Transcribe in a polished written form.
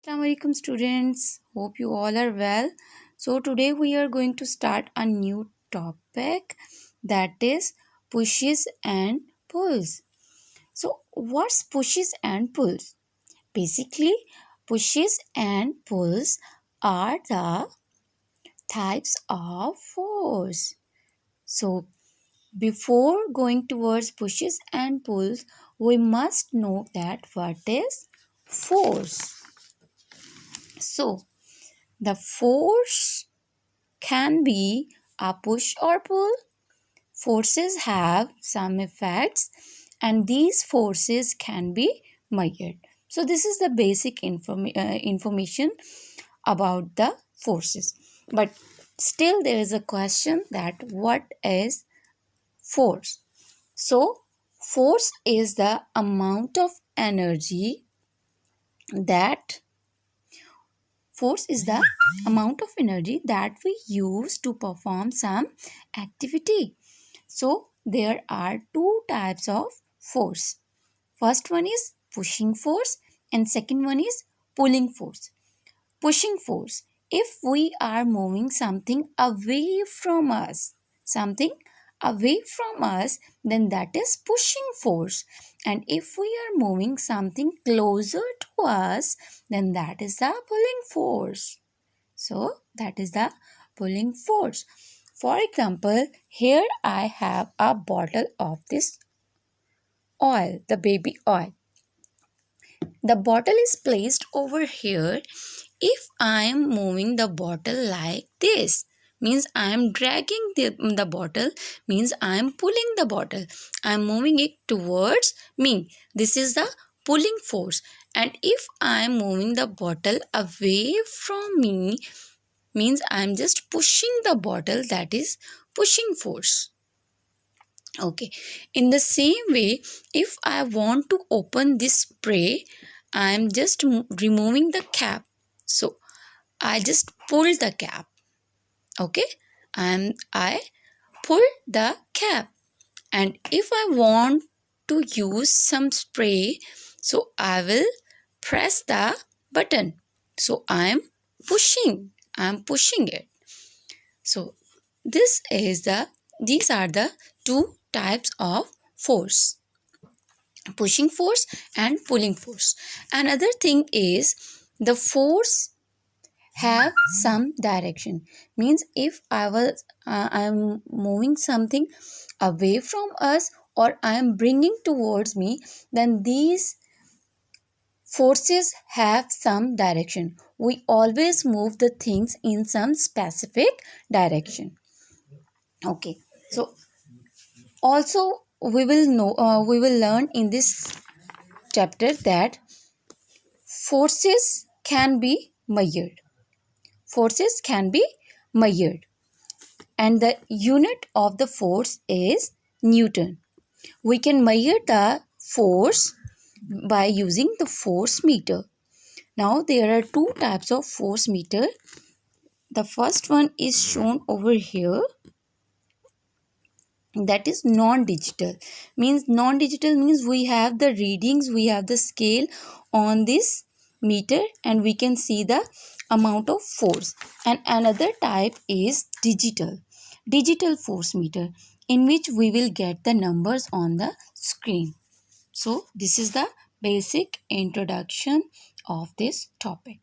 Assalamualaikum students. Hope you all are well. So today we are going to start a new topic, that is pushes and pulls. So what's pushes and pulls? Basically, pushes and pulls are the types of force. So before going towards pushes and pulls, we must know that what is force. So the force can be a push or pull. Forces have some effects, and these forces can be measured. So, this is the basic information about the forces. But still, there is a question that what is force? So, force is the amount of energy that Force is the amount of energy that we use to perform some activity. So, there are two types of force. First one is pushing force, and second one is pulling force. Pushing force. If we are moving something away from us, something away from us, then that is pushing force. And if we are moving something closer to us, then that is the pulling force. So, that is the pulling force. For example, here I have a bottle of this oil, the baby oil. The bottle is placed over here. If I am moving the bottle like this, means I am dragging the bottle, means I am pulling the bottle. I am moving it towards me. This is the pulling force. And if I am moving the bottle away from me, means I am just pushing the bottle, that is pushing force. Okay, in the same way, if I want to open this spray, I am just removing the cap. So I just pull the cap. Okay, and I pull the cap. And if I want to use some spray, so I will press the button. So I am pushing it. So these are the two types of force, pushing force and pulling force. Another thing is the force have some direction, means if I am moving something away from us or I am bringing towards me, then these forces have some direction. We always move the things in some specific direction. Okay, so also we will learn in this chapter that forces can be measured. Forces can be measured, and the unit of the force is Newton. We can measure the force by using the force meter. Now there are two types of force meter. The first one is shown over here, that is non-digital. Non-digital means we have the readings, we have the scale on this meter, and we can see the amount of force. And another type is digital force meter, in which we will get the numbers on the screen. So this is the basic introduction of this topic.